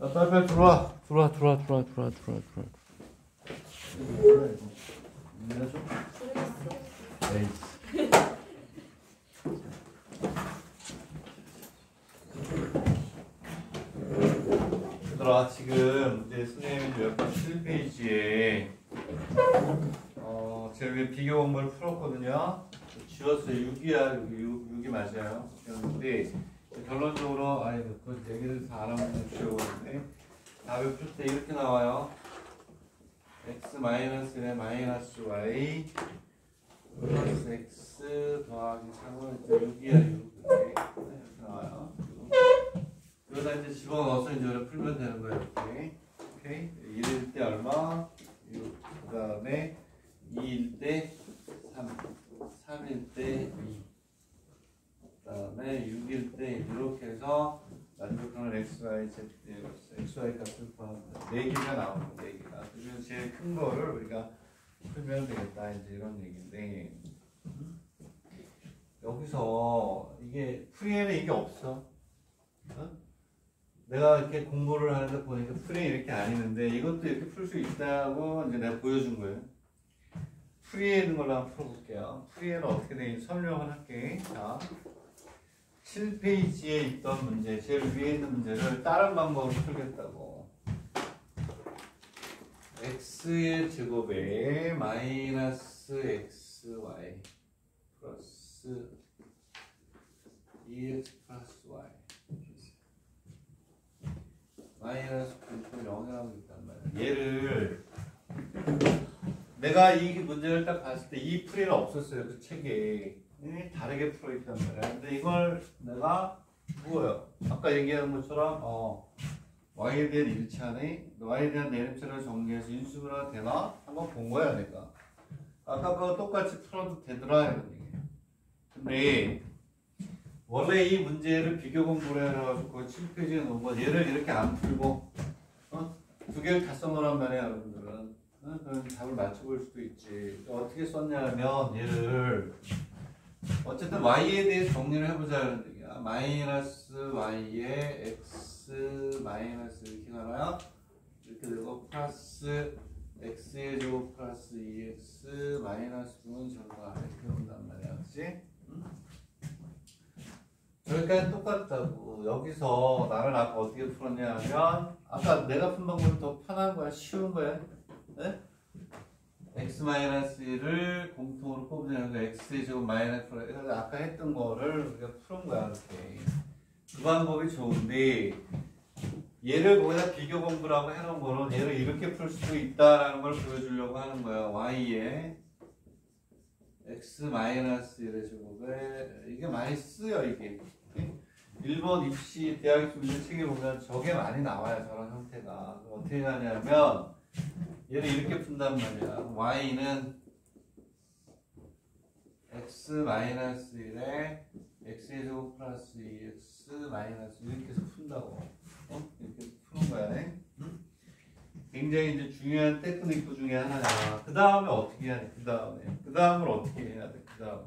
야, 빨리빨리 들어와. 들어와. 얘들아, 지금 이제 선생님이 몇 번 7페이지에 제가 여기 비교 공부를 풀었거든요. 지웠어요. 6이 맞아요. 지웠는데 결론적으로 그 얘기를 다 알아보면 지워버렸네. 답을 풀 때 이렇게 나와요. x-1의 마이너스 y 플러스 x 더하기 3은 6이야 6. 이렇게 나와요. 여기다 이제 집어넣어서 이제 풀면 되는 거예요. 이렇게. 오케이. 1일 때 얼마? 6. 그 다음에 2일 때 3. 3일 때 2. 그 다음에 6일 때 이렇게 해서 만족하는 XY, Z, XY 값을 구합니다. 4개가 나오는 4개가. 그래서 제일 큰 거를 우리가 풀면 되겠다. 이제 이런 얘기인데. 여기서 이게 프리에는 이게 없어. 내가 이렇게 공부를 하는데 보니까 프리에 이렇게 안 있는데 이것도 이렇게 풀 수 있다고 이제 내가 보여준 거예요. 프리에 있는 걸로 한번 풀어볼게요. 프리에는 어떻게 되는지 설명을 할게. 자, 7페이지에 있던 문제, 제일 위에 있는 문제를 다른 방법으로 풀겠다고. x의 제곱에 마이너스 xy 플러스 2x 플러스 y 마이너스 9.0이라고 있단 말이야. 얘를 내가 이 문제를 딱 봤을 때 이 풀이는 없었어요. 그 책에 다르게 풀어있단 말이야. 근데 이걸 내가 뭐예요? 아까 얘기한 것처럼 y에 대한 일차네, y에 대한 내림차를 정리해서 인수분해가 되나? 한번 본 거야 내가. 아까 그거 똑같이 풀어도 되더라 이런 얘기예요. 근데 원래 이 문제를 비교 공부를 해가지고 그 7페이지에 놓은 거 얘를 이렇게 안 풀고 두 개를 다 써놓으란 말이야 여러분들은. 그럼 답을 맞춰볼 수도 있지. 어떻게 썼냐면 얘를 어쨌든 y에 대해 정리를 해보자는 얘기야. 마이너스 y에 x 마이너스 이렇게 나와요. 이렇게 되고 플러스 x의 제곱 플러스 2x 마이너스 9는 전과 이렇게 온단 말이야. 그치? 여기까지 똑같다고. 여기서 나는 아까 어떻게 풀었냐 하면 아까 내가 푼 방법이 더 편한 거야. 쉬운 거야. 네? x-1을 공통으로 뽑으면 x의 제곱 마이너스 아까 했던 거를 우리가 푸는 거야. 이렇게. 그 방법이 좋은데 얘를 거기다 비교 공부라고 해놓은 거는 얘를 이렇게 풀 수도 있다라는 걸 보여주려고 하는 거야. y에 x-1의 제곱에 이게 많이 쓰여 이게. 일본 입시 대학 입시 문제 책에 보면 저게 많이 나와요. 저런 형태가. 어떻게 하냐면 얘를 이렇게 푼단 말이야. y는 x-1에 x의 제곱 플러스 2x 마이너스 이렇게 해서 푼다고. 이렇게 푸는 거야. 응? 굉장히 이제 중요한 테크닉 중에 하나야. 그 다음에 어떻게 해야 돼? 그 다음을 어떻게 해야 돼? 그 다음을.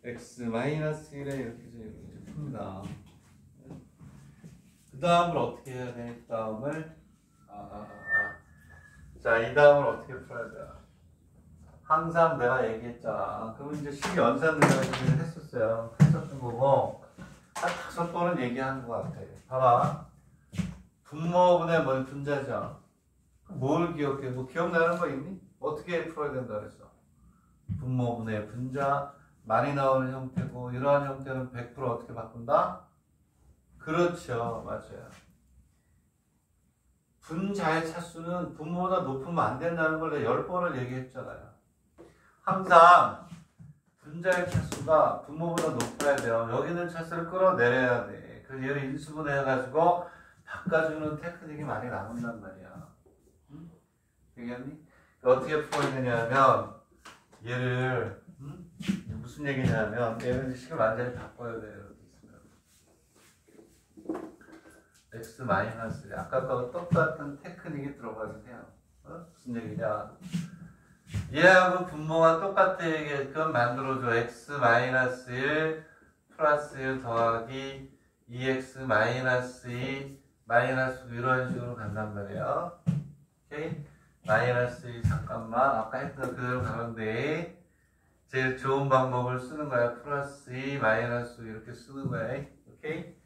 x-1에 이렇게 해서 이렇게 풉니다. 그 다음을 어떻게 해야 돼? 그 다음을 자, 이 다음을 어떻게 풀어야 돼? 항상 내가 얘기했잖아. 그럼 이제 식연산 내가 얘기를 했었던 거고 한 5번은 얘기한 것 같아. 봐봐. 분모분의 분자죠. 뭘 기억해? 뭐 기억나는 거 있니? 어떻게 풀어야 된다 그랬어? 분모분의 분자 많이 나오는 형태고 이러한 형태는 100% 어떻게 바꾼다? 그렇죠. 맞아요. 분자의 차수는 분모보다 높으면 안 된다는 걸 내가 10번을 얘기했잖아요. 항상 분자의 차수가 분모보다 높아야 돼요. 여기 있는 차수를 끌어내려야 돼. 그래서 얘를 인수분해해가지고 바꿔주는 테크닉이 많이 나온단 말이야. 응? 되겠니? 어떻게 풀어야 되냐면 얘를 무슨 얘기냐면 얘는 식을 완전히 바꿔야 돼요. x 마이너스 아까와 똑같은 테크닉이 들어가게 돼요. 무슨 얘기냐? 얘하고 분모가 똑같게끔 만들어줘. x 마이너스 1 플러스 1 더하기 2x 마이너스 2 마이너스 9 이런 식으로 간단 말이야. 오케이? 마이너스 2 잠깐만 아까 했던 그대로 가는데 제일 좋은 방법을 쓰는 거야. 플러스 2 마이너스 9 이렇게 쓰는 거야. 오케이?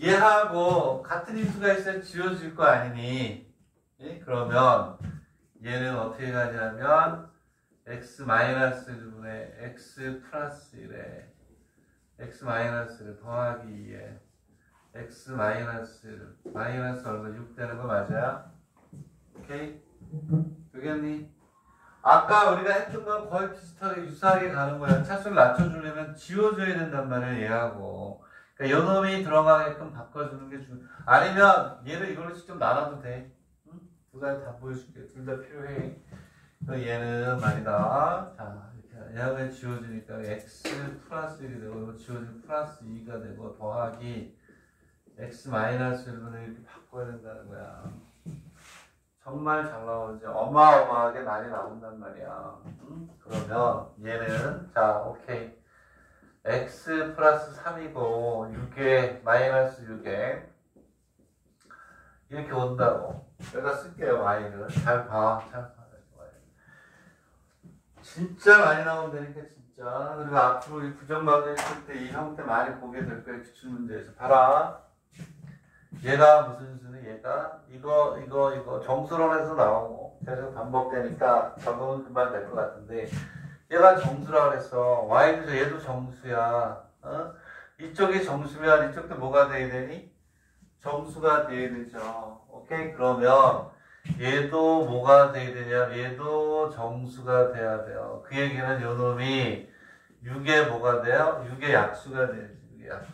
얘하고 같은 인수가 있어야 지워질 거 아니니? 예? 그러면 얘는 어떻게 가냐면 x 마이너스 1분의 x 플러스 1에 x 마이너스 1 더하기 2에 x 마이너스 1 마이너스 얼마 6 되는 거 맞아요? 오케이? 되겠니? 아까 우리가 했던 건 거의 비슷하게 유사하게 가는 거야. 차수를 낮춰주려면 지워줘야 된단 말이야 얘하고. 그러니까 요놈이 들어가게끔 바꿔주는 게 아니면 얘를 이걸로 직접 나눠도 돼. 응? 두 가지 다 보여줄게. 둘 다 필요해. 얘는 말이다. 자, 이렇게 얘하고 지워지니까 x 플러스 1이 되고 이거 지워지면 플러스 2가 되고 더하기 x 마이너스 1분의 이렇게 바꿔야 된다는 거야. 정말 잘 나오지. 어마어마하게 많이 나온단 말이야. 그러면 얘는 자 오케이 x 플러스 3이고 6에 마이너스 6에 이렇게 온다고. 내가 쓸게요 y를. 잘 봐. 잘 봐. 진짜 많이 나온다니까 진짜. 그리고 앞으로 이 부정방정 있을 때 이 형태 많이 보게 될 거예요. 기출문제에서. 봐라. 얘가 무슨 수는 얘가 이거 정수론에서 나오고 계속 반복되니까 적응은 금방 될 것 같은데 얘가 정수라 그랬어. y도 얘도 정수야. 어? 이쪽이 정수면 이쪽도 뭐가 돼야 되니? 정수가 돼야 되죠. 오케이? 그러면 얘도 뭐가 돼야 되냐? 얘도 정수가 돼야 돼요. 그 얘기는 요놈이 6에 뭐가 돼요? 6의 약수가 돼야지. 6의 약수.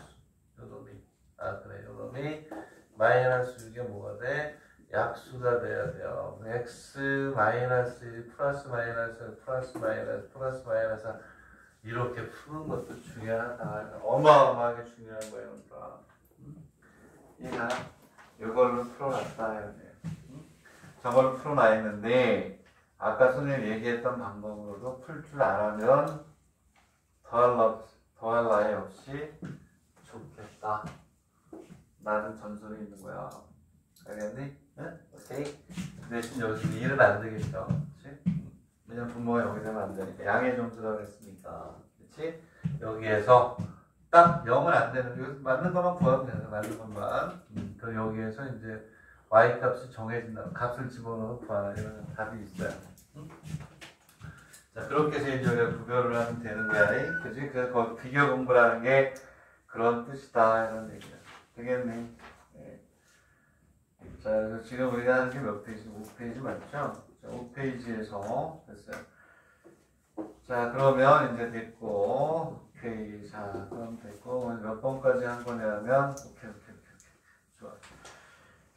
요놈이. 아 그래 요놈이 마이너스 6에 뭐가 돼? 약수가 돼야 돼요. x 마이너스 1 플러스 마이너스 플러스 마이너스 플러스 마이너스 이렇게 푸는 것도 중요하다. 어마어마하게 중요한 거예요. 얘가 이걸로 풀어놨다 해야 돼. 저걸 풀어놔있는데 아까 선생님이 얘기했던 방법으로도 풀 줄 알면 더할 나위 없이 좋겠다. 나는 전설이 있는 거야. 알겠니? 응? 오케이. 대신 여기서 일은 안 되겠죠. 그치? 왜냐면 분모가 여기 되면 안 되니까. 양의 점수라고 했으니까. 그치? 여기에서 딱 0은 안 되는, 여기서 맞는 것만 구하면 되는 맞는 것만. 그럼 여기에서 이제 y 값이 정해진다. 값을 집어넣어 구하는 이런 답이 있어요. 자, 그렇게 해서 이제 우리가 구별을 하면 되는 거야. 그치? 그래서 비교 공부라는 게 그런 뜻이다. 이런 얘기야. 되겠네. 네. 자, 그래서 지금 우리가 하는 게 몇 페이지? 5페이지 맞죠? 자, 5페이지에서 됐어요. 자, 그러면 이제 됐고, 오케이. 자, 그럼 됐고, 몇 번까지 한 거냐면, 오케이. 좋아.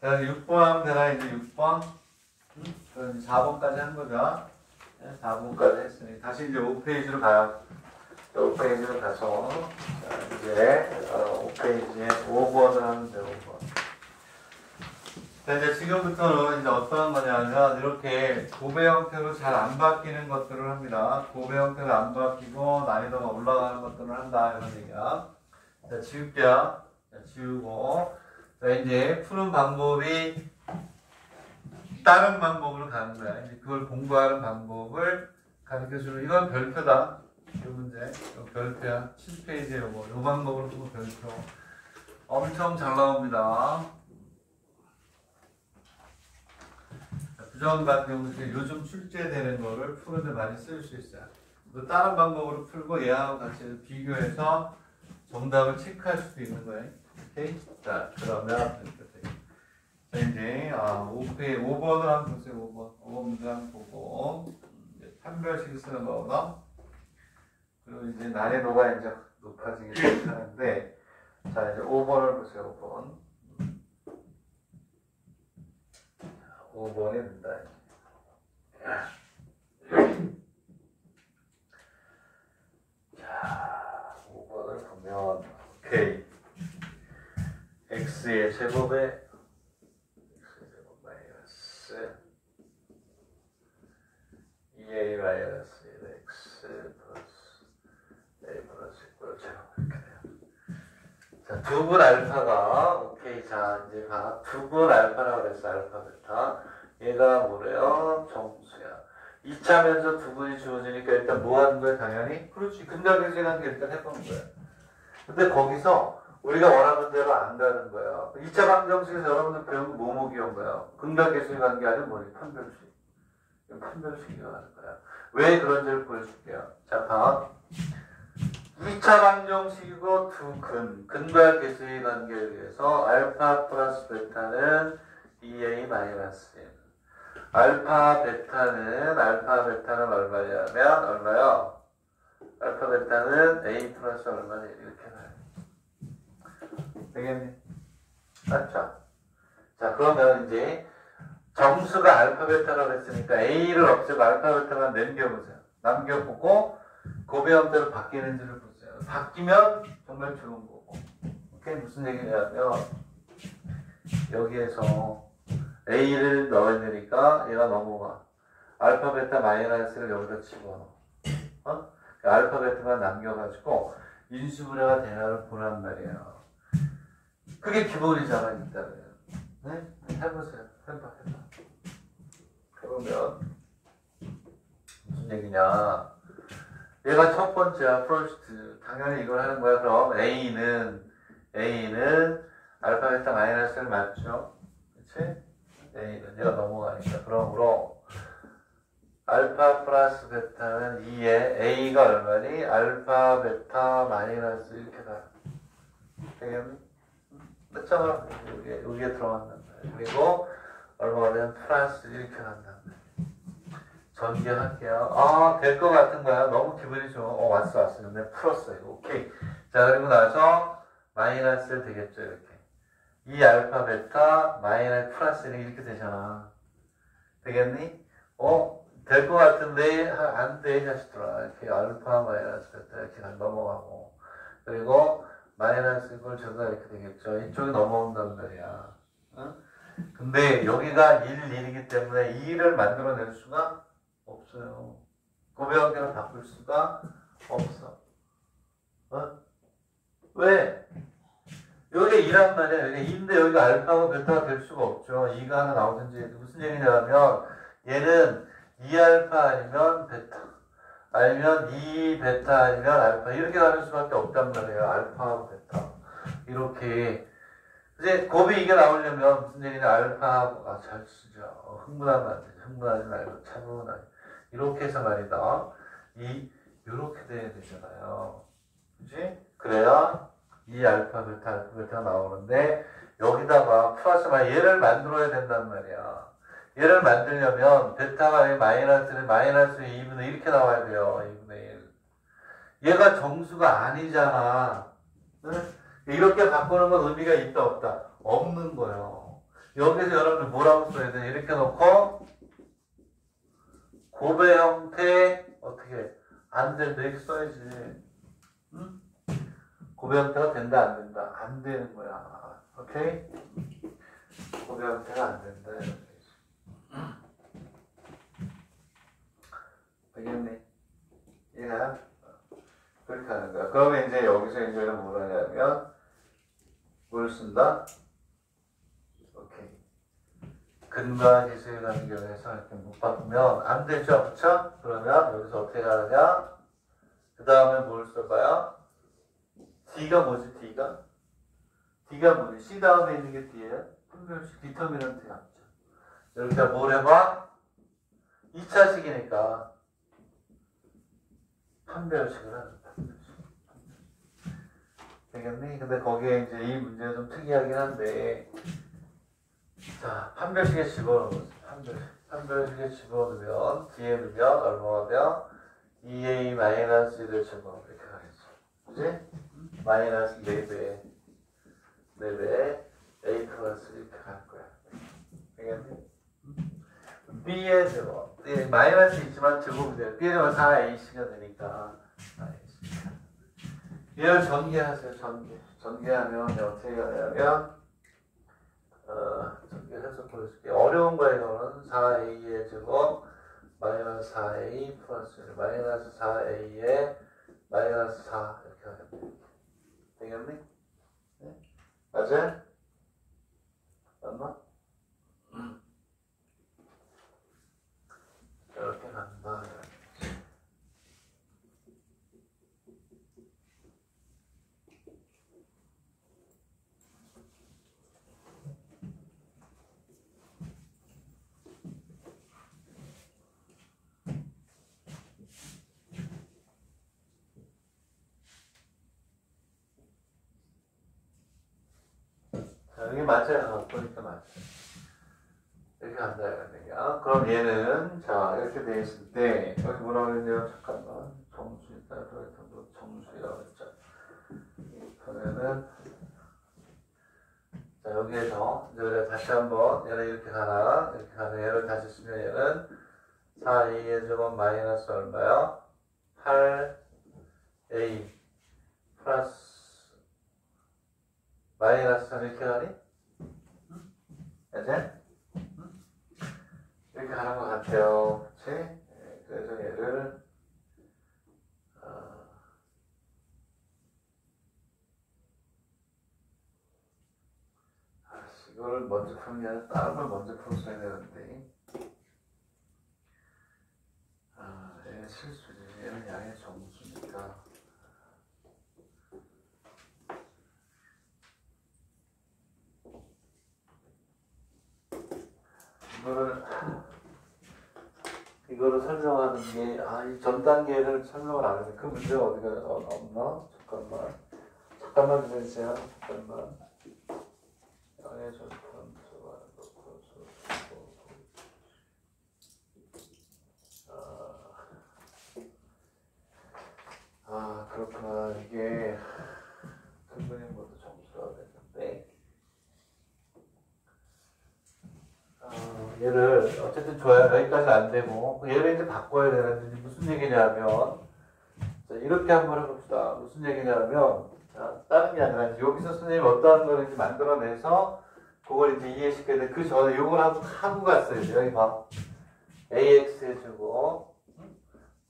자, 6번 하면 되나? 이제 6번? 그럼 4번까지 한 거죠? 네, 4번까지 했으니, 다시 이제 5페이지로 가요. 5페이지로 가서, 자, 이제, 5페이지에 5번을 하면 돼요, 5번. 자, 이제 지금부터는 이제 어떤 거냐면, 이렇게 고배 형태로 잘 안 바뀌는 것들을 합니다. 고배 형태로 안 바뀌고, 난이도가 올라가는 것들을 한다, 이런 얘기야. 자, 지울게요. 자, 지우고. 자, 이제 푸는 방법이 다른 방법으로 가는 거야. 이제 그걸 공부하는 방법을 가르쳐주는, 이건 별표다. 이 문제. 이거 별표야. 7페이지에 요거. 요 방법으로 푸는 별표. 엄청 잘 나옵니다. 부정 같은 경우는 요즘 출제되는 거를 푸는데 많이 쓸 수 있어요. 또 다른 방법으로 풀고 얘하고 같이 비교해서 정답을 체크할 수도 있는 거예요. 오케이? 자, 그러면 자, 이제 5번을 한번 보세요. 5번 문제 한번 보고 판별식 쓰는 거거든. 그리고 이제 난이도가 이제 높아지기 시작하는데, 자, 이제 5번을 보세요. 5번. 5번이 된다. 자, 5번을 보면, 오케이. x의 제곱에 x제곱 마이너스 2a 마이너스 1x 플러스 a 플러스 9를 제곱 이렇게 돼요. 자, 두분 알파가, 오케이. 자, 이제 봐. 두분 알파라고 그랬어, 알파, 베타. 얘가 뭐래요? 정수야. 2차 면접 두 분이 주어지니까 일단 뭐 하는 거야, 당연히? 그렇지. 근각계수라는 게 일단 해본 거야. 근데 거기서 우리가 원하는 대로 안 가는 거야. 2차 방정식에서 여러분들 배운 거 뭐뭐 기억한 거야? 근각계수에 가는 게 아니라 뭐니? 판별식. 판별식이라고 하는 거야. 왜 그런지를 보여줄게요. 자, 봐. 2차 방정식이고 근과 계수의 관계에 의해서 알파 플러스 베타는 2a 마이너스 1. 알파 베타는 얼마냐면 얼마요? 알파 베타는 a 플러스 얼마냐 이렇게 나요. 되겠니? 맞죠? 자, 그러면 이제 정수가 알파 베타라고 했으니까 a를 없애고 알파 베타만 남겨보세요. 남겨보고 고배형대로 바뀌는지를 보세요. 바뀌면 정말 좋은 거고. 오케이? 무슨 얘기냐면 여기에서 a를 넣으니까 얘가 넘어가. 알파 베타 마이너스를 여기다 집어넣어. 알파 베타만 남겨가지고 인수분해가 되나를 보란 말이에요. 그게 기본이잖아, 일단은. 네? 해보세요. 해봐. 해보면 무슨 얘기냐. 얘가 첫 번째야, first. 당연히 이걸 하는 거야. 그럼 A는 알파 베타 마이너스를 맞죠? 그치? A는 얘가 넘어가니까. 그러므로 알파 플러스 베타는 2에 A가 얼마니? 알파 베타 마이너스 이렇게 다. 되겠니? 맞잖아. 여기에 들어간단 말이야. 그리고 얼마가 되면 플러스 이렇게 간단 말이야. 전개할게요. 아, 될 것 같은 거야. 너무 기분이 좋아. 왔어. 근데 풀었어. 이거. 오케이. 자, 그리고 나서 마이너스 되겠죠. 이렇게. 이 알파 베타 마이너스 플러스 이렇게 되잖아. 되겠니? 될 것 같은데 안 돼, 자식들아. 이렇게 알파 마이너스 베타 이렇게 넘어가고. 그리고 마이너스 이걸 저가 이렇게 되겠죠. 이쪽이 넘어온단 말이야. 응? 근데 여기가 1이기 때문에 2를 만들어낼 수가 없어요. 고배관계를 바꿀 수가 없어. 왜? 여기 2란 말이야. 여기 2인데 여기가 알파고 베타가 될 수가 없죠. 2가 하나 나오든지. 무슨 얘기냐면 얘는 2알파 아니면 베타. 아니면 2베타 아니면 알파. 이렇게 가는 수밖에 없단 말이에요. 알파하고 베타. 이렇게. 이제 곱이 이게 나오려면 무슨 얘기냐. 알파하고, 잘 쓰죠. 흥분하면 안 되죠. 흥분하지 말고 차분하게. 이렇게 해서 말이다. 이렇게 돼야 되잖아요. 그치? 그래야 이 알파, 베타 나오는데, 여기다가 플러스 얘를 만들어야 된단 말이야. 얘를 만들려면, 베타가 마이너스는 마이너스 2분의 1 이렇게 나와야 돼요. 2분의 1. 얘가 정수가 아니잖아. 네? 이렇게 바꾸는 건 의미가 있다, 없다? 없는 거예요. 여기서 여러분들 뭐라고 써야 돼? 이렇게 놓고, 고배 형태, 어떻게, 안 된다. 이렇게 써야지. 응? 고배 형태가 된다, 안 된다? 안 되는 거야. 오케이? 고배 형태가 안 된다. 되겠네? 얘가 그렇게 하는 거야. 그러면 이제 여기서 이제 뭘 하냐면, 뭘 쓴다? 오케이. 근과 기수의 관계에서 이렇게 못 바꾸면 안 되죠. 그쵸? 그러면 여기서 어떻게 가느냐? 그 다음에 뭘 써봐요? D가 뭐지, D가? D가 뭐지? C 다음에 있는 게 D예요? 분별식 디터미넌트야. 이렇게 뭘 해봐? 2차식이니까 판별식을 하는 거야. 되겠니? 근데 거기에 이제 이 문제가 좀 특이하긴 한데, 자, 판별식에 집어넣으면, 판별식에 집어넣으면, 뒤에 넣으면 얼마가 돼요? 2a-1을 집어넣으면 이렇게 가겠죠. 그지? 마이너스 4배, a 플러스 이렇게 갈 거야. 되겠니? b의 제곱. 마이너스 있지만 제곱이 돼요. b의 제곱은 4ac가 되니까. 얘를 전개하세요. 전개하면 어떻게 하냐면 전개해서 보여줄게요. 어려운 거에서는 4a의 제곱 마이너스 4a 플러스 1 마이너스 4a의 마이너스 4 이렇게 하면 되겠니? 네? 맞아? 맞나? 이렇게 간다. 자, 여기 맞아요. 보니까 맞아요. 이렇게 간다 이거야. 그럼 얘는 자 이렇게 돼 있을 때 여기 뭐라고 그랬냐면 잠깐만 정수에 따라 정수라고 했죠. 그러면은 자 여기에서 이제 우리가 다시 한번 얘는 이렇게 가나 이렇게 가는 얘를 다시 쓰면 얘는 4a의 제곱 마이너스 얼마요? 8a 플러스 마이너스 3 이렇게 가니? 이제? 이렇게 가는 것 같아요. 그치? 네, 그래서 얘를 이거를 먼저 푸는 게 아니라 다른 걸 먼저 풀었어야 되는데 얘는 실수지. 얘는 양의 정수니까 이거를 설명하는 게, 이 전 단계를 설명을 안 했네. 그 문제가 어디가 없나? 잠깐만 기다리세요. 잠깐만. 양의 절편, 그렇구나. 이게, 선생님 모두 점수가 됐는데. 얘를 어쨌든 줘야 여기까지 안 되고 얘를 이제 바꿔야 되는데 무슨 얘기냐면 자, 이렇게 한번 해봅시다. 무슨 얘기냐면 자, 다른 게 아니라 여기서 선생님이 어떠한 거를 이제 만들어내서 그걸 이제 이해시켜야 돼. 그 전에 요걸 하고 갔어요. 이제 여기 봐. ax 해주고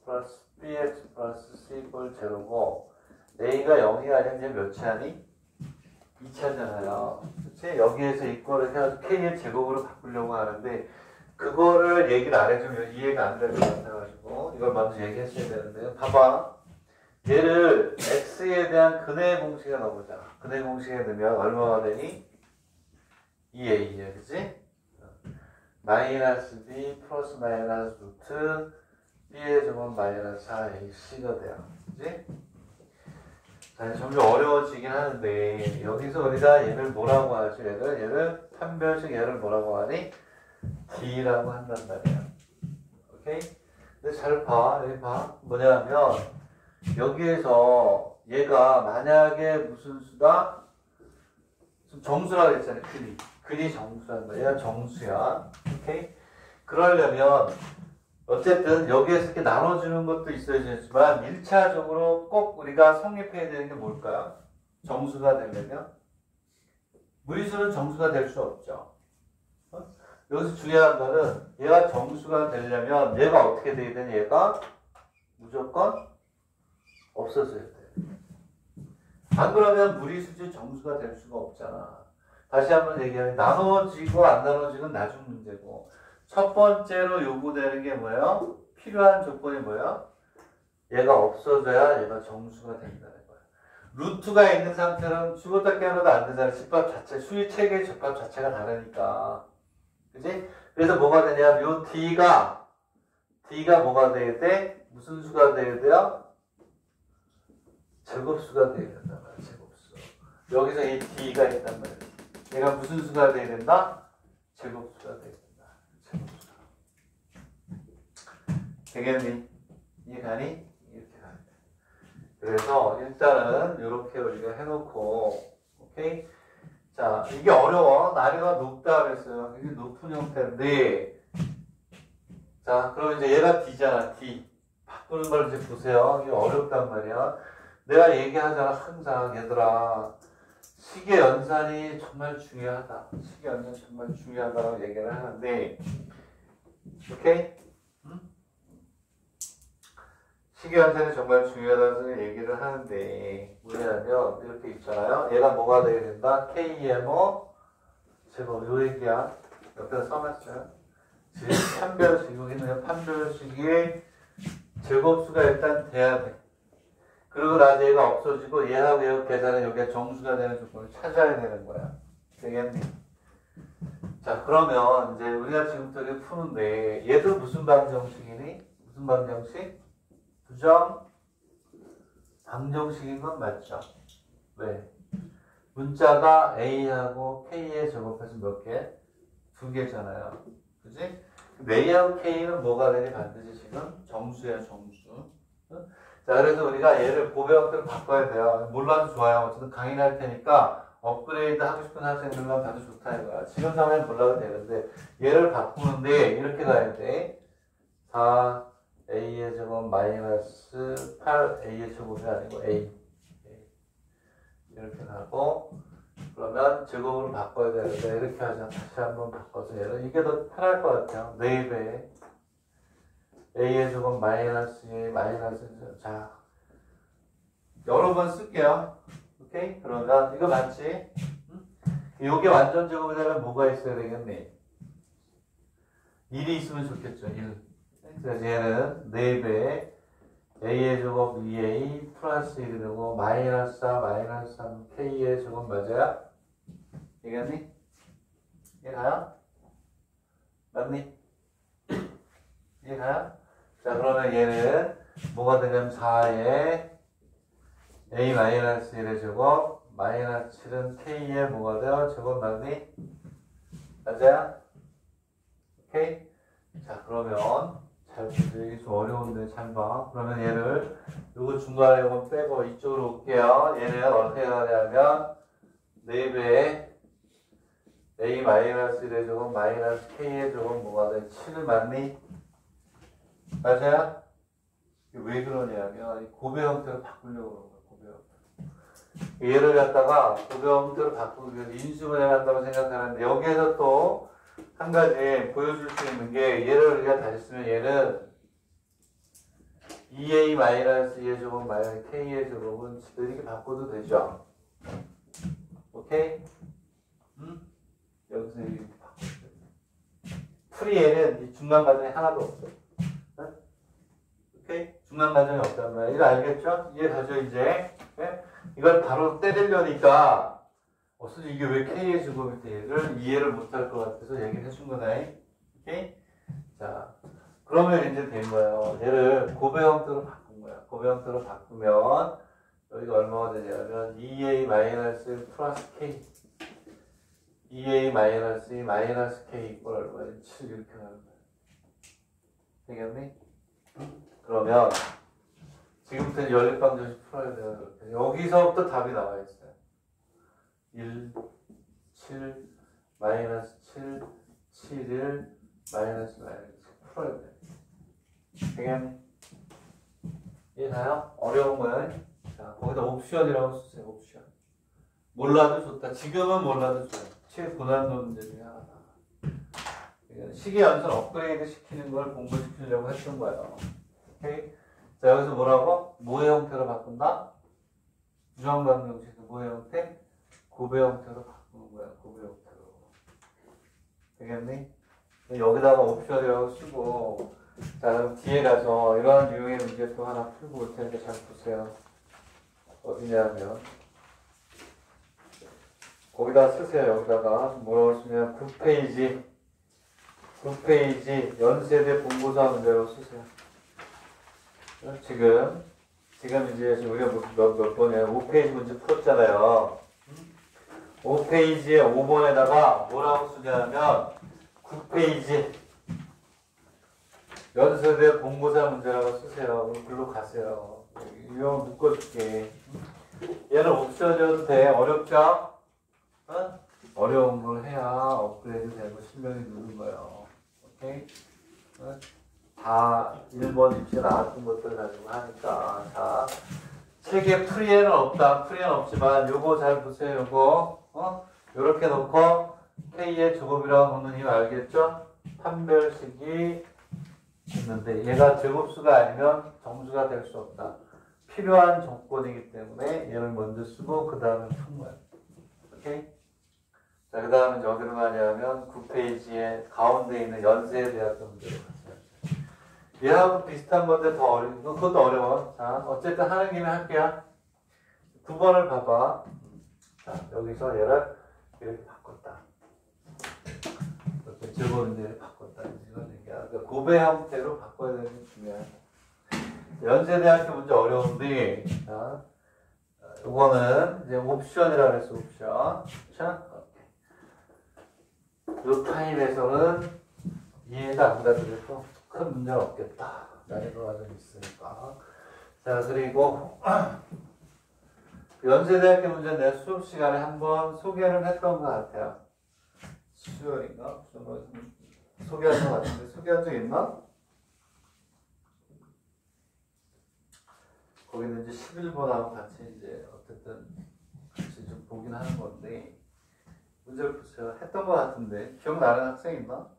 플러스 bx 플러스 c꼴 제로고 a가 0이 아니면 이제 몇이 하니? 2차잖아요. 그치? 여기에서 이거를 해가지고 k의 제곱으로 바꾸려고 하는데 그거를 얘기를 안 해주면 이해가 안 될 것 같아가지고 이걸 먼저 얘기했어야 되는데요. 봐봐. 얘를 x에 대한 근의 공식에 넣어보자. 근의 공식에 넣으면 얼마가 되니? 2a야. 그치? 마이너스 b 플러스 마이너스 루트 b의 제곱 마이너스 4ac가 돼요. 그치? 자, 점점 어려워지긴 하는데 여기서 우리가 얘를 뭐라고 하죠? 얘를 판별식 얘를 뭐라고 하니? D라고 한단 말이야. 오케이? 근데 잘 봐. 여기 봐. 뭐냐면 여기에서 얘가 만약에 무슨 수다? 정수라고 했잖아요. 근이 정수란 말이야. 얘가 정수야. 오케이? 그러려면 어쨌든 여기에서 이렇게 나눠주는 것도 있어야지만 1차적으로 꼭 우리가 성립해야 되는 게 뭘까요? 정수가 되려면 무리수는 정수가 될 수 없죠. 여기서 중요한 거는 얘가 정수가 되려면 얘가 어떻게 돼야 되니? 얘가 무조건 없어져야 돼. 안 그러면 무리수지 정수가 될 수가 없잖아. 다시 한번 얘기하면 나눠지고 안 나눠지는 나중 문제고 첫 번째로 요구되는 게 뭐예요? 필요한 조건이 뭐예요? 얘가 없어져야 얘가 정수가 된다는 거예요. 루트가 있는 상태는 죽었다 깨어나도 안 되잖아요. 집합 자체, 수위 체계의 집합 자체가 다르니까. 그지? 그래서 뭐가 되냐? 요 D가 뭐가 돼야 돼? 무슨 수가 돼야 돼요? 제곱수가 돼야 된단 말이야. 제곱수. 여기서 이 D가 있단 말이야. 얘가 무슨 수가 돼야 된다? 제곱수가 돼야 된다. 되겠니? 이해가니? 이렇게 가는 거야. 그래서 일단은 이렇게 우리가 해놓고, 오케이? 자, 이게 어려워. 나이가 높다 그랬어요. 이게 높은 형태인데, 자, 그럼 이제 얘가 D잖아. D. 바꾸는 걸 이제 보세요. 이게 어렵단 말이야. 내가 얘기하잖아. 항상 얘들아. 식의 연산이 정말 중요하다. 식의 연산이 정말 중요하다고 얘기를 하는데, 오케이? 식이 완전히 정말 중요하다는 얘기를 하는데 뭐냐면 이렇게 있잖아요. 얘가 뭐가 되게 된다? KMO 제곱 요 얘기야. 옆에다 써놨어요. 즉 판별식 여기는 판별식이 제곱수가 일단 돼야 돼. 그리고 나서 얘가 없어지고 얘하고 얘 계산은 여기에 정수가 되는 조건을 찾아야 되는 거야. 되겠니? 자 그러면 이제 우리가 지금부터 이렇게 푸는데 얘도 무슨 방정식이니? 무슨 방정식? 부정 방정식인 건 맞죠? 왜? 문자가 A하고 K의 제곱해서 몇 개? 2개잖아요. 그지? A하고 K는 뭐가 되니 반드시 지금? 정수야 정수. 자 그래서 우리가 얘를 고배 형태로 바꿔야 돼요. 몰라도 좋아요. 어쨌든 강의할 테니까 업그레이드 하고 싶은 학생들만 봐도 좋다 이거야. 지금 상황엔 몰라도 되는데 얘를 바꾸는데 이렇게 가야 돼. 4A의 제곱 마이너스 8A의 제곱이 아니고 A 이렇게 가고 그러면 제곱으로 바꿔야 되는데 이렇게 하자. 다시 한번 바꿔서 얘를 이게 더 편할 것 같아요. 4배 A의 제곱 마이너스 2 마이너스 자 여러 번 쓸게요. 오케이? 그러면 이거 맞지? 요게 완전 제곱이 되면 뭐가 있어야 되겠니? 1이 있으면 좋겠죠. 1. 그래서 얘는 4배 A의 제곱 2A 플러스 1이 되고 마이너스 4 마이너스 3 K의 제곱 맞아요? 이해갔니? 이해가요? 맞니? 이해가요? 자 그러면 얘는 뭐가 되냐면 4에 A 마이너스 1의 제곱 마이너스 7은 K의 뭐가 돼요? 제곱 맞니? 맞아요? 오케이? 자 그러면 잘 보세요. 이게 좀 어려운데 잘 봐. 그러면 얘를 요거 중간에 요거 빼고 이쪽으로 올게요. 얘는 어떻게 가냐면 4배에 A 마이너스 1의 제곱 마이너스 K의 제곱 뭐가 돼? 7을 맞니? 맞아요? 왜 그러냐면 고배 형태로 바꾸려고 그러는 거야. 고배 형태. 얘를 갖다가 고배 형태로 바꾸기 위해서 인수분해 한다고 생각하는데 여기에서 또 한 가지 보여줄 수 있는 게 얘를 우리가 다시 쓰면 얘는 2A 마이너스 2의 제곱 마이너스 K의 제곱은 이렇게 바꿔도 되죠. 오케이? 여기서 이렇게 바꿔도 돼. 프리에는 이 중간 과정이 하나도 없어. 오케이? 중간 과정이 없단 말이야. 이거 알겠죠? 이해가죠 이제? 네? 이걸 바로 때리려니까 솔직히 이게 왜 K의 제곱이 돼? 얘를 이해를 못할 것 같아서 얘기를 해준 거다. 오케이? 자, 그러면 이제 된 거예요. 얘를 고배 형태로 바꾼 거야. 고배 형태로 바꾸면 여기가 얼마가 되냐면 2A 마이너스 플러스 K 2A 마이너스 2 마이너스 K 이꼴 얼마야? 7 이렇게 나는 거야. 되겠니? 그러면 지금부터 연립방정식 풀어야 돼요. 이렇게. 여기서부터 답이 나와 있어요. 1, 7, 마이너스 7, 7, 1, 마이너스 풀어야 돼. 되겠니? 이해가요? 어려운 거예요? 자, 거기다 옵션이라고 쓰세요. 옵션. 몰라도 좋다. 지금은 몰라도 좋아요. 최고난도 문제 중에 하나다. 식의 연산 업그레이드 시키는 걸 공부시키려고 했던 거예요. 오케이? 자, 여기서 뭐라고? 뭐의 형태로 바꾼다? 부정방정식 뭐의 형태? 고배 형태로 바꾸는 거야. 고배 형태로. 되겠니? 여기다가 옵션이라고 쓰고 자 그럼 뒤에 가서 이러한 유형의 문제 또 하나 풀고 올 테니까 잘 보세요. 어디냐면 거기다 쓰세요. 여기다가 뭐라고 쓰면 9페이지 연세대 본고사 문제로 쓰세요. 지금 이제 우리가 몇 번이야? 5페이지 문제 풀었잖아요. 5페이지에 5번에다가 뭐라고 쓰냐면 9페이지 연세대 본고사 문제라고 쓰세요. 그럼 글로 가세요. 유형 묶어줄게. 얘는 옵션이어도 돼. 어렵죠? 어? 어려운 걸 해야 업그레이드 되고 실명이 누른 거예요. 오케이? 어? 다 1번 입시 나왔던 것들 가지고 하니까. 자, 책에 프리에는 없다. 프리에는 없지만 요거 잘 보세요. 요거. 요렇게 놓고 K의 제곱이라고 놓는 이유 알겠죠? 판별식이 있는데 얘가 제곱수가 아니면 정수가 될 수 없다. 필요한 조건이기 때문에 얘를 먼저 쓰고 그 다음에 푼 거야. 오케이? 자, 그 다음에 어디로 가냐면 9페이지에 가운데 있는 연세대학교 문제로 갔어요. 얘하고 비슷한 건데 더 어려운 거, 그것도 어려워. 자, 어쨌든 하는 김에 할게요. 9번을 봐봐. 자, 여기서 얘를 이렇게 바꿨다. 이렇게 제곱인데 바꿨다. 이런 얘기야. 그러니까 고배 형태로 바꿔야 되는 게 중요하다. 연세대학교 문제 어려운데, 자, 이거는 이제 옵션이라고 해서 옵션. 자, 이 타입에서는 이해가 안 가더라도 큰 문제는 없겠다. 난이도가 좀 있으니까. 자, 그리고 연세대학교 문제 내 수업 시간에 한번 소개를 했던 것 같아요. 수요일인가? 소개한 것 같은데 소개한 적 있나? 거기는 이제 11번하고 같이 이제 어쨌든 같이 좀 보긴 하는 건데 문제를 보세요. 했던 것 같은데 기억나는 학생 있나?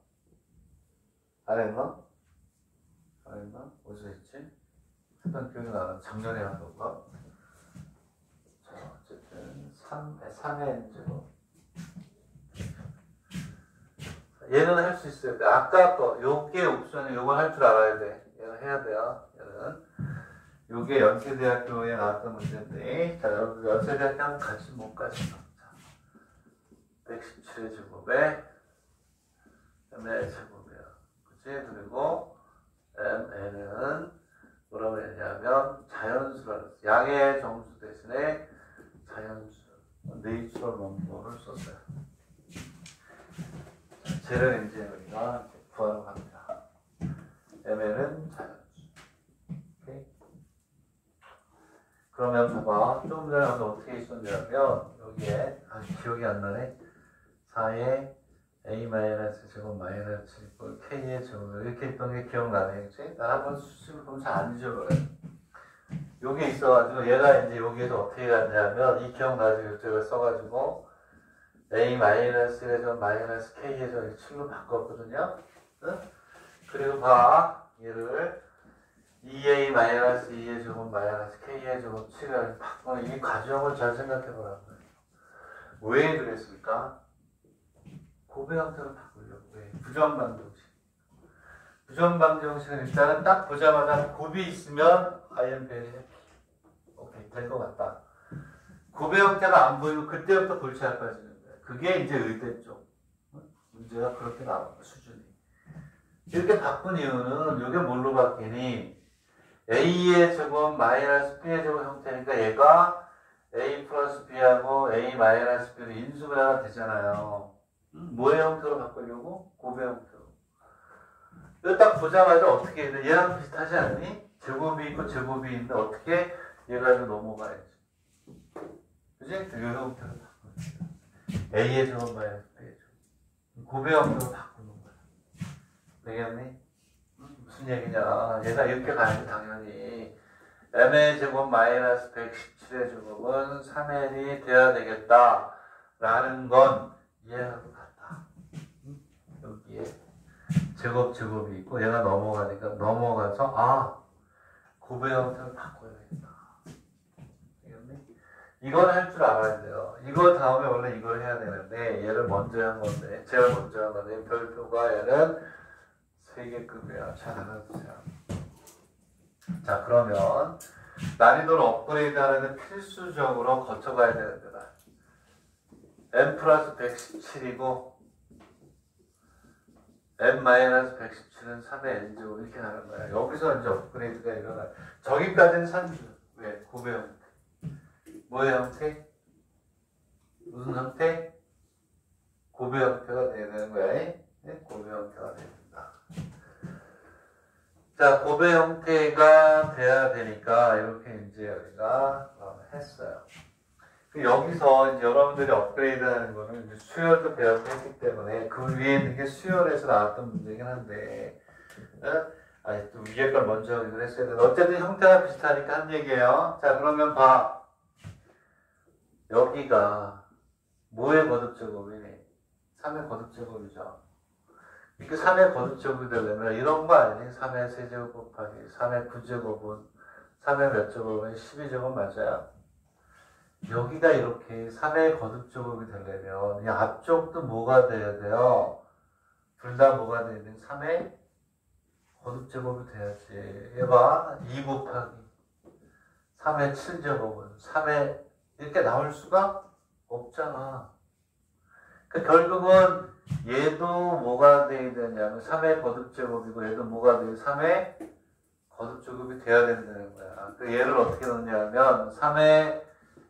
안 했나? 안 했나? 어디서 했지? 했던 기억이 나는 작년에 한 건가? 자, 어쨌든 3회 이제 뭐 얘는 할 수 있어요. 근데 아까 거 요게 옵션이 요걸 할 줄 알아야 돼. 얘는 해야 돼요. 얘는 요게 연세대학교에 나왔던 문제인데 자, 여러분 연세대학교 같이 못 가시죠. 117의 제곱에 m의 제곱이에요. 그치? 그리고 mn은 뭐라고 했냐면 자연수라고 했어요. 양의 정수 대신에 자연수, 네이처럴 넘버를 썼어요. 쟤를 이제 우리가 구하러 갑니다. mn은 자연수. 오케이? 그러면 봐봐. 조금 전에 어떻게 있었냐면 여기에 기억이 안 나네. 4의 a-제곱 마이너스 k의 제곱 이렇게 했던 게 기억나네. 그치? 나 한번 수식을 보면 잘 안 잊어버려요. 요게 있어가지고 얘가 이제 여기에서 어떻게 갔냐면 이 기억나죠? 이쪽을 써가지고 a-제곱 마이너스 k의 제곱 7로 바꿨거든요. 응? 그리고 봐 얘를 2a-2의 제곱 마이너스 k의 제곱 7을 바꾸는 이 과정을 잘 생각해보라는 거예요. 왜 그랬을까? 고배 형태로 바꾸려고. 왜? 부정방정식. 부정방정식은 일단은 딱 보자마자 곱이 있으면 INBL이 오케이, 될 것 같다. 고배 형태가 안 보이고 그때부터 골치 아파지는 거야. 그게 이제 의대 쪽. 문제가 그렇게 나와, 수준이. 이렇게 바꾼 이유는 이게 뭘로 바뀌니? A의 제곱 마이너스 B의 제곱 형태니까 얘가 A 플러스 B하고 A 마이너스 B로 인수분해가 되잖아요. 뭐의 형태로 바꾸려고? 고배 형태로. 이거 딱 보자마자 어떻게 해야 돼? 얘랑 비슷하지 않니? 제곱이 있고 제곱이 있는데 어떻게 얘가 좀 넘어가야지. 그지? 이 형태로 바꾸는 거야. A의 제곱 마이너스 B의 제곱. 고배 형태로 바꾸는 거야. 되겠니? 무슨 얘기냐? 얘가 이렇게 가야지 당연히. m의 제곱 마이너스 117의 제곱은 3n이 돼야 되겠다. 라는 건 이해하고 같다. 여기에 제곱이 있고 얘가 넘어가니까 넘어가서 고배 형태를 바꿔야 되겠다. 이걸 할 줄 알아야 돼요. 이거 다음에 원래 이걸 해야 되는데 얘를 먼저 한 건데 제일 먼저 한 건데 별표가 얘는 3개급이야. 잘 알아두세요. 자, 그러면 난이도를 업그레이드하려면 필수적으로 거쳐가야 되는 데다. m 플러스 117이고 m 마이너스 117은 3의 n제곱 이렇게 하는 거야. 여기서 이제 업그레이드가 일어나. 저기까지는 산수. 왜? 고배 형태. 뭐의 형태? 무슨 형태? 고배 형태가 돼야 되는 거야. 네? 고배 형태가 돼야 된다. 자, 고배 형태가 돼야 되니까 이렇게 이제 우리가 했어요. 여기서 이제 여러분들이 업그레이드 하는 거는 이제 수열도 배웠고 했기 때문에 그 위에 있는 게 수열에서 나왔던 문제긴 한데, 아니, 또 위에 걸 먼저 이걸 했어야 되는데, 어쨌든 형태가 비슷하니까 한 얘기예요. 자, 그러면 봐. 여기가 뭐의 거듭제곱이니? 3의 거듭제곱이죠. 이렇게 3의 거듭제곱이 되려면 이런 거 아니니? 3의 세제곱 곱하기 3의 9제곱은 3의 몇 제곱은 12제곱 맞아요? 여기가 이렇게 3의 거듭제곱이 되려면 이 앞쪽도 뭐가 돼야 돼요? 둘 다 뭐가 돼야 돼? 3의 거듭제곱이 돼야지. 얘봐 2 곱하기 3의 7제곱은 3의 이렇게 나올 수가 없잖아. 그러니까 결국은 얘도 뭐가 돼야 되냐면 3의 거듭제곱이고 얘도 뭐가 돼야 3의 거듭제곱이 돼야 된다는 거야. 그 얘를 어떻게 넣냐면 3의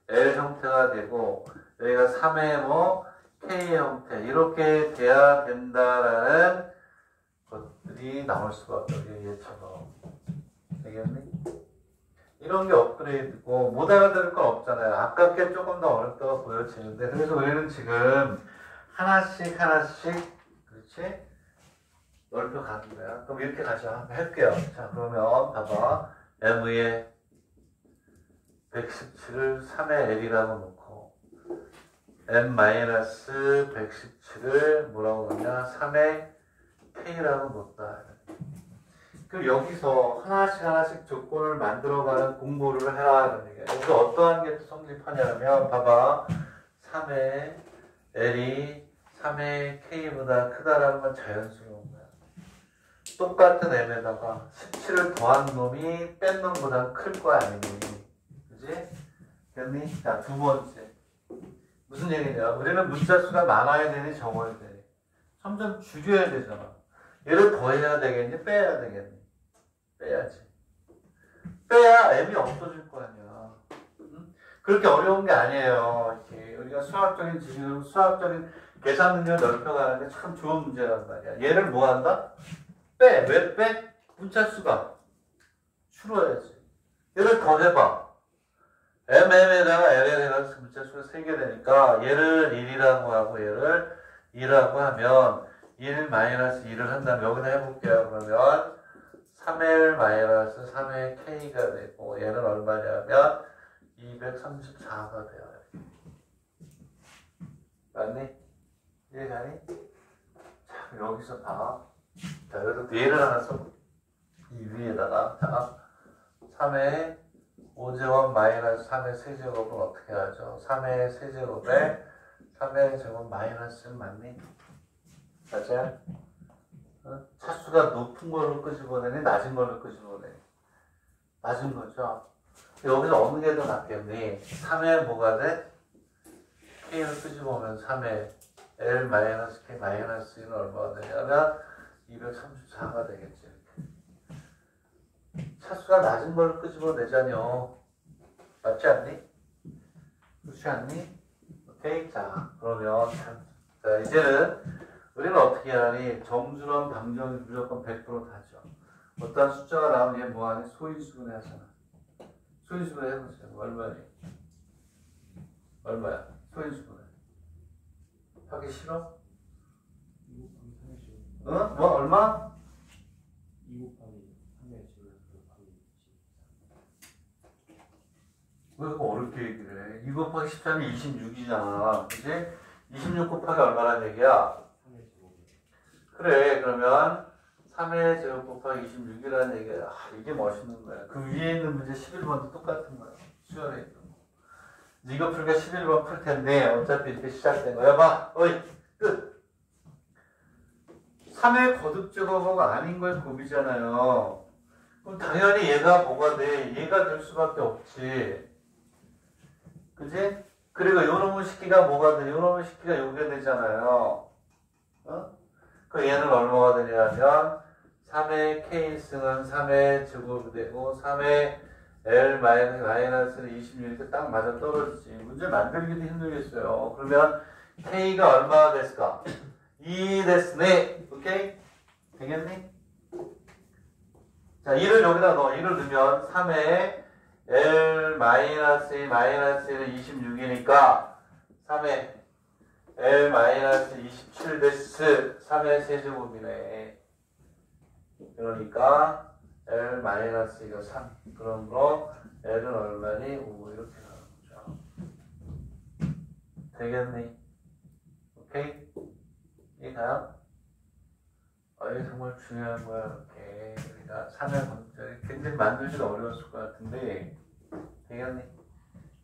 L 형태가 되고 여기가 3의 뭐 K 형태 이렇게 돼야 된다라는 것들이 나올 수가 없죠. 얘처럼. 되겠니? 이런 게 업그레이드고 못 알아들을 건 없잖아요. 아깝게 조금 더 어렵다고 보여지는데 그래서 우리는 지금 하나씩 그렇지? 넓혀 가는 거야. 그럼 이렇게 가자. 한번 할게요. 자 그러면 봐봐. M의 117을 3의 L이라고 놓고 M-117을 뭐라고 놓냐? 3의 K라고 놓다. 그럼 여기서 하나씩 조건을 만들어가는 공부를 해라 이런 얘기야. 여기서 어떠한 게 성립하냐면 봐봐. 3의 L이 3의 K보다 크다라는 건 자연스러운 거야. 똑같은 M에다가 17을 더한 놈이 뺀 놈보다 클 거 아니니. 그지? 됐니? 자, 두 번째. 무슨 얘기냐? 우리는 문자 수가 많아야 되니 적어야 되니. 점점 줄여야 되잖아. 얘를 더해야 되겠니? 빼야 되겠니? 빼야지. 빼야 M이 없어질 거 아니야. 응? 그렇게 어려운 게 아니에요. 이렇게 우리가 수학적인 지식으로 수학적인 계산 능력을 넓혀가는 게 참 좋은 문제란 말이야. 얘를 뭐 한다? 빼. 왜 빼? 문자 수가 줄어야지. 얘를 더해봐. MM에다가 LL에다가 문자 수가 3개 되니까 얘를 1이라고 하고 얘를 2라고 하면 1-2를 한다면 여기다 해볼게요. 그러면 3L-3의 K가 되고 얘는 얼마냐면 234가 돼요. 맞니? 이해가니? 자, 여기서 봐. 자, 여기서 얘를 하나 써. 이 위에다가 자, 3의 5제곱 마이너스 3의 세제곱은 어떻게 하죠? 3의 세제곱에 3의 제곱 마이너스 맞니? 맞아요? 차수가 높은 걸로 끄집어내니 낮은 걸로 끄집어내니 낮은 거죠. 여기서 어느 게 더 낫겠니? 3의 뭐가 돼? K를 끄집어오면 3의 L-K 마이너스는 얼마가 되냐면 234가 되겠지. 차수가 낮은 걸 끄집어내자뇨. 맞지 않니? 그렇지 않니? 오케이. 자, 그러면 자, 이제는 우리는 어떻게 하니? 정수랑 방정이 무조건 100% 다죠. 어떤 숫자가 나오면 얘 뭐하니? 소인수분해 하잖아. 소인수분해 해보세요. 얼마니? 얼마야? 소인수분해. 하기 싫어? 2 곱하기 3의 제곱. 어? 뭐? 얼마? 2 곱하기 3의 제곱 곱하기 왜 그거 어렵게 얘기를 해? 2 곱하기 13이 26이잖아. 그치? 26 곱하기 얼마란 얘기야? 3의 제곱이. 그래, 그러면 3의 제곱 곱하기 26이라는 얘기야. 아, 이게 멋있는 거야. 그 위에 있는 문제 11번도 똑같은 거야. 수열에 있는 거. 이거 풀니까 11번 풀 텐데, 어차피 이렇게 시작된 거야. 봐, 어이, 끝. 3의 거듭제곱가 아닌 걸 곱이잖아요. 그럼 당연히 얘가 뭐가 돼? 얘가 될 수밖에 없지. 그지? 그리고 요놈의 식기가 뭐가 돼? 요놈의 식기가 요게 되잖아요. 어? 그 얘는 얼마가 되냐면 3의 K승은 3의 제곱이 되고 3의 L-마이너스는 26 이렇게 딱 맞아 떨어지지. 문제 만들기도 힘들겠어요. 그러면 K가 얼마가 됐을까? 2 됐으네. 오케이? 되겠니? 자, 2를 여기다 넣어. 2를 넣으면 3의 L-1는 26이니까 3의 L-27 데스 3의 세제곱이네. 그러니까 L-이거 3. 그러므로 L은 얼마니? 5 이렇게 나오는 거죠. 되겠니? 오케이? 이해가요? 중요한 거야. 이렇게 우리가 3의 거듭자리 굉장히 만들기가 어려웠을 것 같은데 되겠니?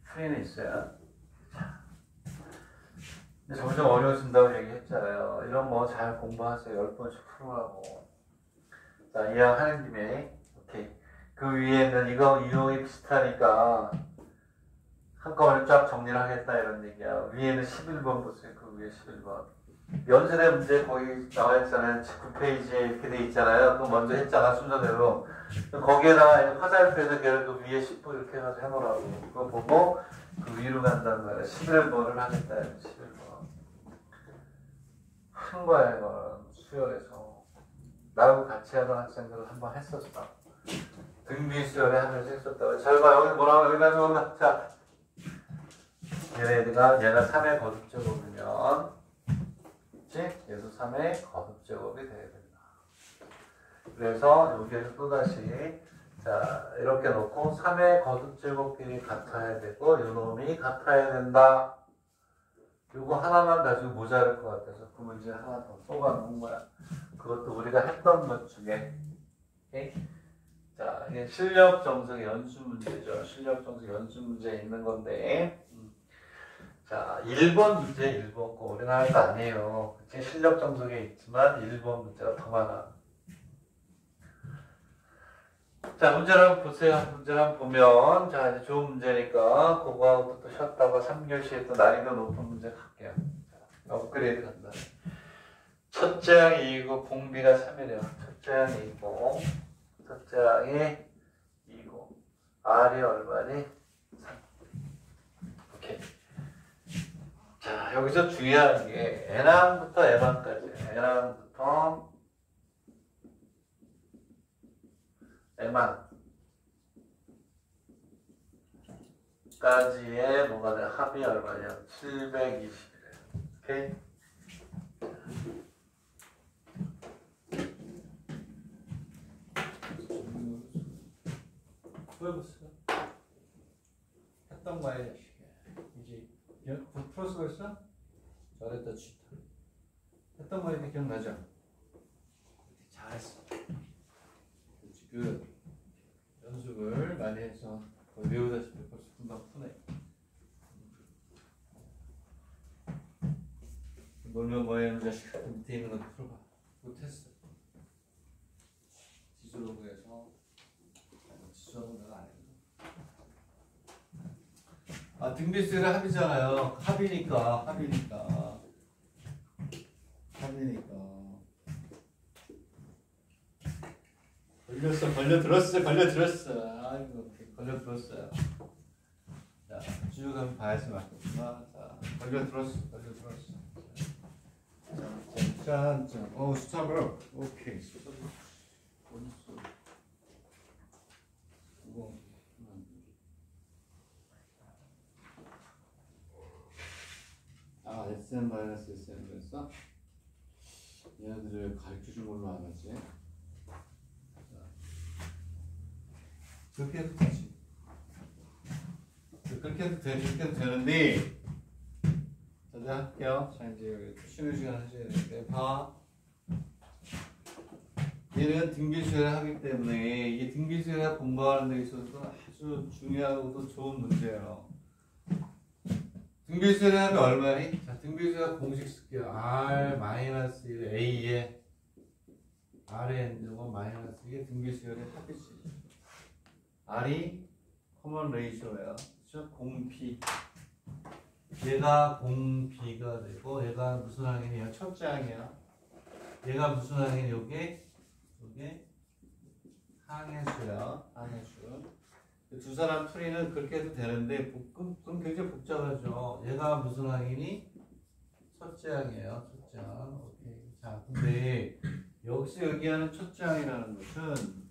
풀이는 있어야. 자, 근데 점점 어려워진다고 얘기했잖아요. 이런 거 잘 공부하세요. 10번씩 풀어라고. 자, 이해하는 김에 오케이. 그 위에는 이거 유형이 비슷하니까 한꺼번에 쫙 정리를 하겠다 이런 얘기야. 위에는 11번 보세요. 그 위에 11번. 연설의 문제 거기 나와 있잖아요. 19페이지에 이렇게 돼 있잖아요. 그거 먼저 했잖아, 순서대로. 거기에다가 화살표에서 걔를 그 위에 10번 이렇게 해서 해놓으라고. 그거 보고 그 위로 간다는 거야. 11번을 하겠다, 11번. 한 거야, 이건. 수열에서. 나하고 같이 하던 학생들은 한번 했었어. 등비 수열에 하면서 했었다고. 잘 봐, 여기 뭐라고, 여기다, 자. 얘가 3의 거듭제곱이면 얘도 3의 거듭제곱이 돼야 된다. 그래서 여기에서 또다시 자 이렇게 놓고 3의 거듭제곱끼리 같아야 되고 요놈이 같아야 된다. 요거 하나만 가지고 모자랄 것 같아서 그 문제 하나 더 쏘아놓은 거야. 그것도 우리가 했던 것 중에 오케이? 자 이게 실력 정석 연수 문제죠. 실력 정석 연수 문제에 있는 건데 자, 1번 문제 1번 거 우리나라도 아니에요. 그치? 실력 정석에 있지만 1번 문제가 더 많아. 자, 문제를 한번 보세요. 문제를 한번 보면 자, 이제 좋은 문제니까 그거하고 또 쉬었다가 3교시에 또 난이도 높은 문제 갈게요. 자, 업그레이드 간다. 첫째 항이 2고 공비가 3이래요. 첫째 항이 2고 첫째 항이 2고 R이 얼마니? 3. 오케이. 자, 여기서 주의하는 게 N항부터 M항까지. N항부터 M항 까지의 뭐가 돼? 합이 얼마냐? 720이래. 오케이? 보여봤어요? 했던 거야. 이제 풀었어 벌써? 잘했다 치다. 했던 거 이렇게 기억나죠? 잘했어. 지금 연습을 많이 해서 거의 외우다시피 벌써 금방 푸네. 놀면 뭐해 이 자식. 밑에 있는 것도 풀어봐. 못했어. 지수로그에서 지수로그 내가 안 했어. 아, 등비수열의 합이잖아요. 합이니까. 걸려들었어. 아이고, 걸려들었어요. 자, 쭉 한번 봐야지 맞겠구나. 자, 걸려들었어. 짠. 숫자별. 오케이. 숫자별. 어딨어? 이거. SM-SM 그랬어? 얘네들을 가르쳐준 걸로 안 하지? 그렇게 해도 되지. 그렇게 해도 되는데 자, 내가 할게요. 자, 이제 쉬는 시간 하셔야 되는데 봐. 얘는 등비수열의 합이기 때문에 이게 등비수열의 공부하는 데 있어서 아주 중요하고도 좋은 문제예요. 등비수열의 합이 얼마니? 자, 등비수열 공식 쓸게요. R-1 A에 R의 n제곱 마이너스 이게 등비수열의 합이지. R이 커먼 레이쇼예요. 그렇죠? 공비. 얘가 공비가 되고 얘가 무슨 항이냐? 첫째 항이야. 얘가 무슨 항이냐? 요게 항해수야. 항해수. 두 사람 풀이는 그렇게 해도 되는데 그럼 굉장히 복잡하죠. 얘가 무슨 항이니? 첫째 항이에요. 첫째 항. 오케이. 자, 근데 여기서 얘기하는 첫째 항이라는 것은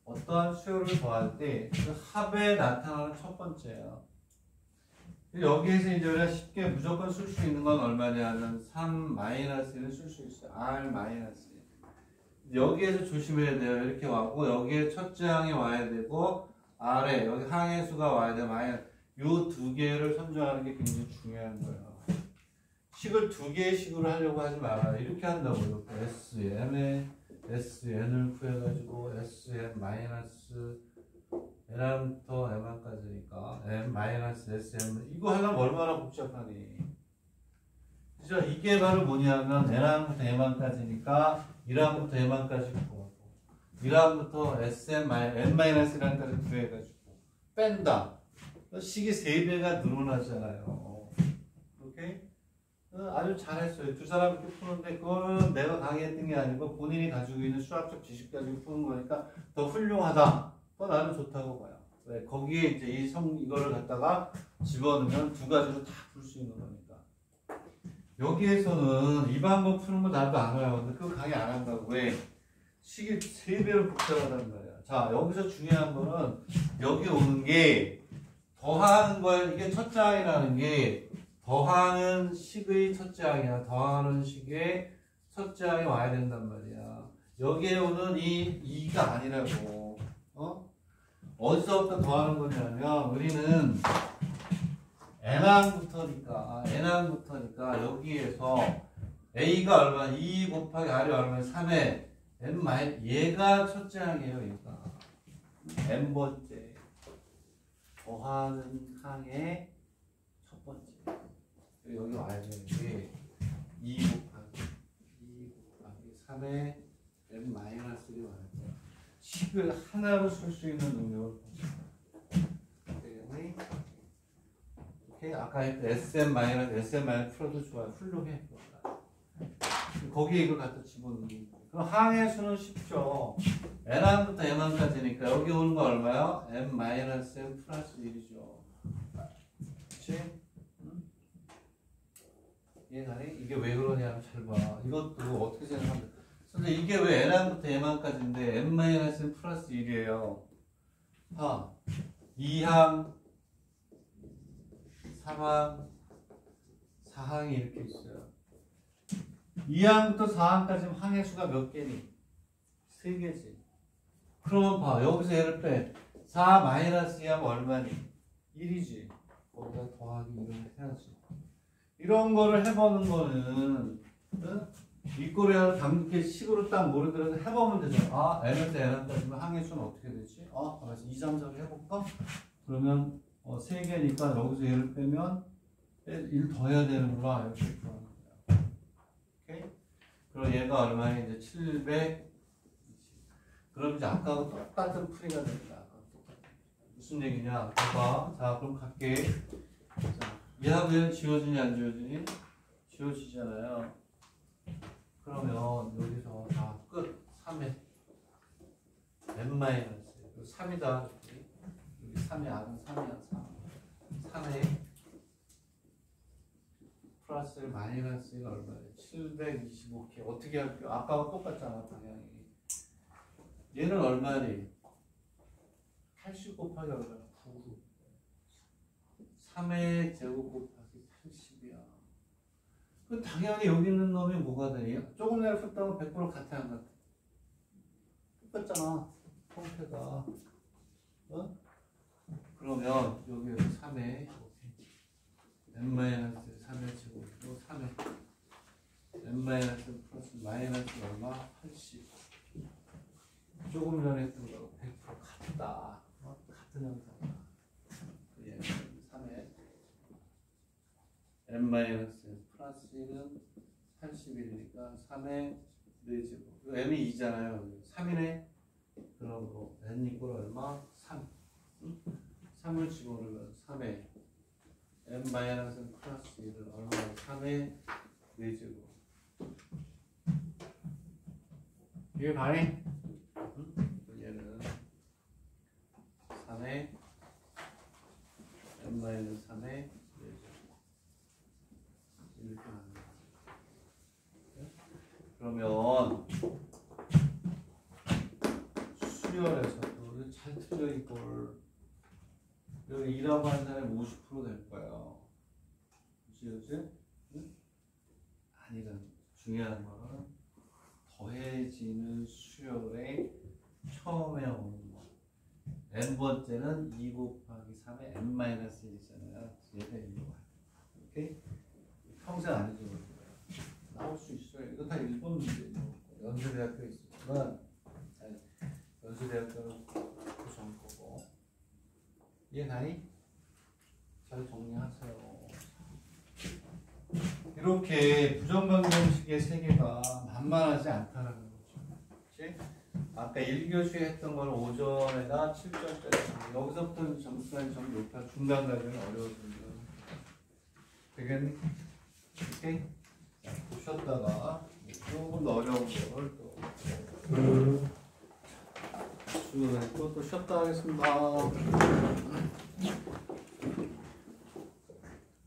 어떠한 수열을 더할 때 그 합에 나타나는 첫 번째예요. 여기에서 이제 우리가 쉽게 무조건 쓸 수 있는 건 얼마냐면 3-1을 쓸 수 있어요. R-1. 여기에서 조심해야 돼요. 이렇게 와고 여기에 첫째 항이 와야 되고 R에 여기 항의 수가 와야 돼. 마이너스. 요 두 개를 선정하는 게 굉장히 중요한 거예요. 식을 두 개의 식으로 하려고 하지 말아요. 이렇게 한다고요. SM에 SN을 구해가지고 SN 마이너스 n부터 m까지니까 n 마이너스 SN 이거 하려면 얼마나 복잡하니? 그죠? 이게 바로 뭐냐면 n부터 m까지니까 1항부터 m까지 구하고 1항부터 n-1까지 구해가지고 뺀다. 식이 3배가 늘어나잖아요. 오케이? 아주 잘했어요. 두 사람 이렇게 푸는데 그거는 내가 강의했던 게 아니고 본인이 가지고 있는 수학적 지식 가지고 푸는 거니까 더 훌륭하다. 또 나는 좋다고 봐요. 왜? 거기에 이제 이거를 갖다가 집어넣으면 두 가지로 다 풀 수 있는 거니까. 여기에서는 이 방법 푸는 거 나도 알아요. 근데 그거 강의 안 한다고. 왜? 식이 3배로 복잡하단 말이야. 자, 여기서 중요한 거는 여기 오는 게 더하는 거야. 이게 첫째 항이라는 게 더하는 식의 첫째 항이야. 더하는 식의 첫째 항이 와야 된단 말이야. 여기에 오는 이 2가 아니라고. 어디서부터 더하는 거냐면 우리는 n항부터니까 여기에서 a가 얼마? 2 곱하기 r이 얼마? 3에 n 얘가 첫째 항이에요. 얘가 n번째 더하는 항의 첫 번째. 여기 와야 되는 게 2 곱하기 3에 n 마이너스가 와야 돼. 식을 하나로 쓸 수 있는 능력을 때문에 오케이 아까 했던 SM 풀어도 좋아요. 훌륭해. 거기에 이걸 갖다 집어넣는 거예요. 그럼 항의 수는 쉽죠. n항부터 m항까지니까 여기 오는 거 얼마요? m-n 플러스 1이죠. 그치? 응? 이해가니? 이게 왜 그러냐면 잘 봐. 이것도 어떻게 생각하면 근데 이게 왜 n항부터 m항까지인데 m-n 플러스 1이에요. 2항, 3항, 4항이 이렇게 있어요. 2항부터 4항까지는 항의 수가 몇 개니? 3개지. 그러면 봐. 여기서 얘를 빼. 4 마이너스 2 하면 얼마니? 1이지. 거기다 더하기 1을 해야지. 이런 거를 해보는 거는 이꼴에 당국의 식으로 딱 모르더라도 해보면 되잖아. n부터 n까지면 항의 수는 어떻게 되지? 알았어. 2, 3, 4를 해볼까? 그러면 3개니까 여기서 얘를 빼면 1 더해야 되는구나. 이렇게 구하는 거야. 오케이? 그럼 얘가 얼마야? 이제 700. 그럼 이제 아까하고 똑같은 풀이가 됩니다. 무슨 얘기냐? 봐봐. 자, 그럼 갈게. 자, 얘하고 얘는 지워지니 안 지워지니? 지워지잖아요. 그러면 여기서 다 끝. 3에 n-. 3이다. 여기 3이 R은 3이야. 3에 플러스 마이너스가 얼마예요? 725K. 어떻게 할게요? 아까와 똑같잖아. 방향이. 얘는 얼마니? 80 곱하기 얼마야? 9. 3의 제곱 곱하기 80이야. 그 당연히 여기 있는 놈이 뭐가 되니? 조금 전에 썼다면 100% 같아 안 같아? 똑같잖아. 형태가. 그러면 여기에서 3의 n-3의 제곱으로 3의 n- 플러스 마이너스 얼마? 80. 조금 전에 했던 거 100% 같다. 같은 형태다. 얘는 3의 n- 플러스 1은 81이니까 3의 4제곱. m이 2잖아요. 3이네. 그럼 n 이꼴 얼마? 3. 3을 집어넣으면 3의 n 플러스 1은 얼마? 3의 4제곱. 이게 가네? 얘는 3의 n 3의 4제곱. 이렇게 하는 거야. 그러면 수열에서도 잘 틀려 이걸 여기 2라고 하는 사람이 50% 될 거예요. 그치? 응? 아니든 중요한 거는 더해지는 수열의 처음에 오는 거. n번째는 2 곱하기 3의 n-1이잖아요. 얘가 1로 와요. 오케이? 평생 안 해주는 거예요. 나올 수 있어요. 이거 다 일본 문제예요. 연세대학교에 있어요. 연수대학교는 구성 거고 이해가니? 잘 정리하세요. 이렇게 부정방정식의 세계가 만만하지 않다는 거죠. 그치? 아까 1교시에 했던 걸 오전에다 7점짜리 여기서부터 점수가 좀 높아 중간 과정이 어려워지는 되겠니? 오케이? 자, 보셨다가 조금 더 어려운 걸 또 쉬었다 하겠습니다.